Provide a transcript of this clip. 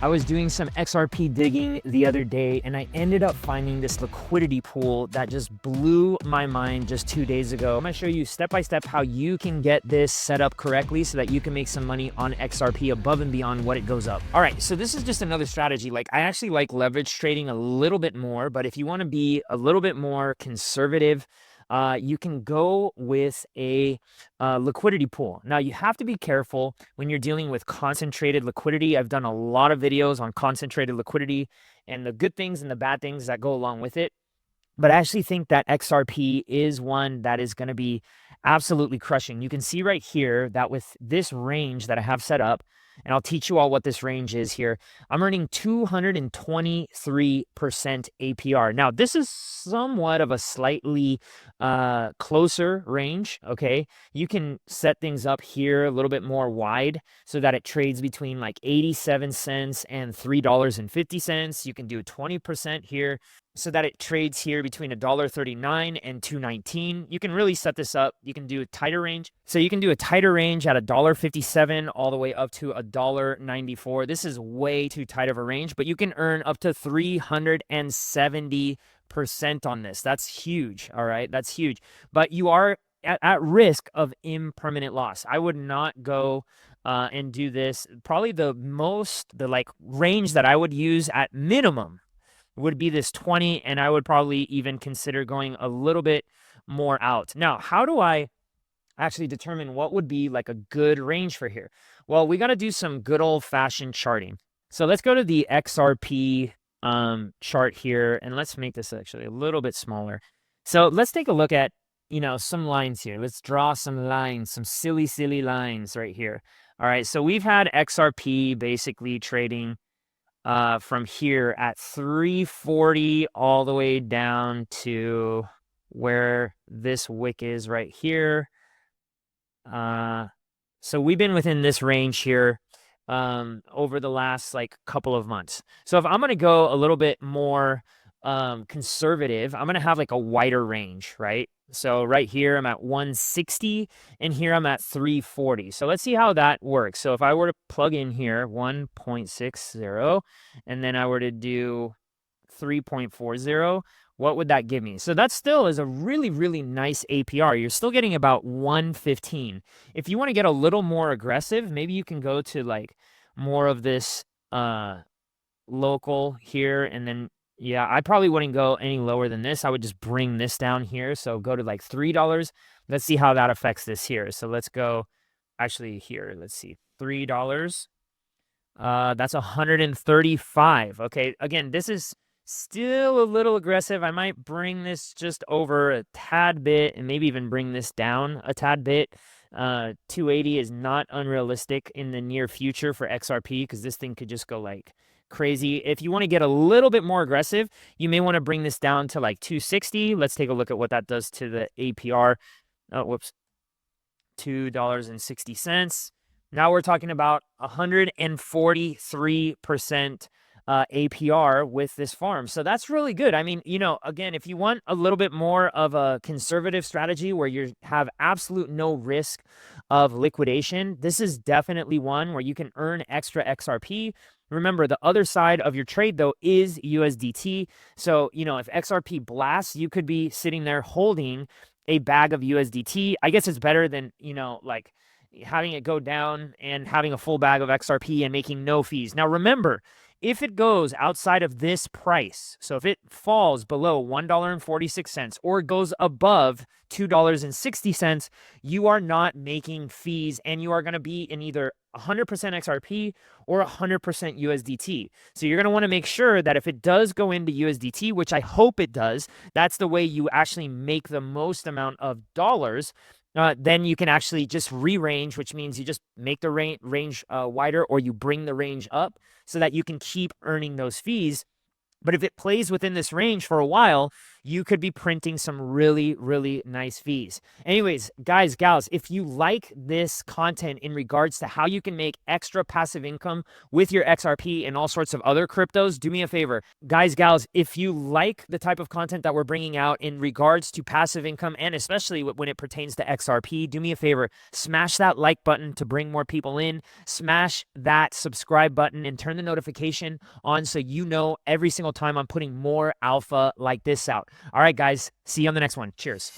I was doing some XRP digging the other day and I ended up finding this liquidity pool that just blew my mind just 2 days ago. I'm gonna show you step by step how you can get this set up correctly so that you can make some money on XRP above and beyond what it goes up. All right, so this is just another strategy. Like, I actually like leverage trading a little bit more, but if you want to be a little bit more conservative, you can go with a liquidity pool. Now, you have to be careful when you're dealing with concentrated liquidity. I've done a lot of videos on concentrated liquidity and the good things and the bad things that go along with it. But I actually think that XRP is one that is going to be absolutely crushing. You can see right here that with this range that I have set up, and I'll teach you all what this range is here, I'm earning 223% APR. Now, this is somewhat of a slightly closer range, okay? You can set things up here a little bit more wide so that it trades between like 87 cents and $3.50. You can do 20% here so that it trades here between $1.39 and $2.19. You can really set this up. You can do a tighter range. So you can do a tighter range at $1.57 all the way up to $1.94. This is way too tight of a range, but you can earn up to 370% on this. That's huge. All right. That's huge. But you are at risk of impermanent loss. I would not go and do this. Probably the range that I would use at minimum would be this 20, and I would probably even consider going a little bit more out. Now, how do I actually determine what would be like a good range for here? Well, we got to do some good old-fashioned charting. So let's go to the XRP chart here, and let's make this actually a little bit smaller. So let's take a look at, some lines here. Let's draw some lines, some silly lines right here. All right, so we've had XRP basically trading from here at 340 all the way down to where this wick is right here. So we've been within this range here over the last couple of months. So if I'm going to go a little bit more conservative, I'm going to have like a wider range, right? So right here I'm at 160 and here I'm at 340. So let's see how that works. So if I were to plug in here 1.60 and then I were to do 3.40, what would that give me? So that still is a really nice APR. You're still getting about 115. If you want to get a little more aggressive, maybe you can go to like more of this local here, and then yeah, I probably wouldn't go any lower than this. I would just bring this down here. So go to like $3. Let's see how that affects this here. So let's go actually here. Let's see, $3. That's 135. Okay, again, this is still a little aggressive. I might bring this just over a tad bit and maybe even bring this down a tad bit. 280 is not unrealistic in the near future for XRP because this thing could just go like crazy. If you want to get a little bit more aggressive, you may want to bring this down to like 260. Let's take a look at what that does to the APR. Oh, whoops. $2.60. Now we're talking about 143% APR with this farm. So that's really good. I mean, again, if you want a little bit more of a conservative strategy where you have absolute no risk of liquidation, this is definitely one where you can earn extra XRP. Remember, the other side of your trade, though, is USDT. So, if XRP blasts, you could be sitting there holding a bag of USDT. I guess it's better than, like having it go down and having a full bag of XRP and making no fees. Now, remember, if it goes outside of this price, so if it falls below $1.46 or goes above $2.60, you are not making fees and you are going to be in either 100% XRP or 100% USDT. So you're going to want to make sure that if it does go into USDT, which I hope it does, that's the way you actually make the most amount of dollars. Then you can actually just re-range, which means you just make the range wider or you bring the range up so that you can keep earning those fees. But if it plays within this range for a while, you could be printing some really, really nice fees. Anyways, guys, gals, if you like this content in regards to how you can make extra passive income with your XRP and all sorts of other cryptos, do me a favor. Guys, gals, if you like the type of content that we're bringing out in regards to passive income, and especially when it pertains to XRP, do me a favor, smash that like button to bring more people in, smash that subscribe button, and turn the notification on so you know every single time I'm putting more alpha like this out. All right, guys, see you on the next one. Cheers.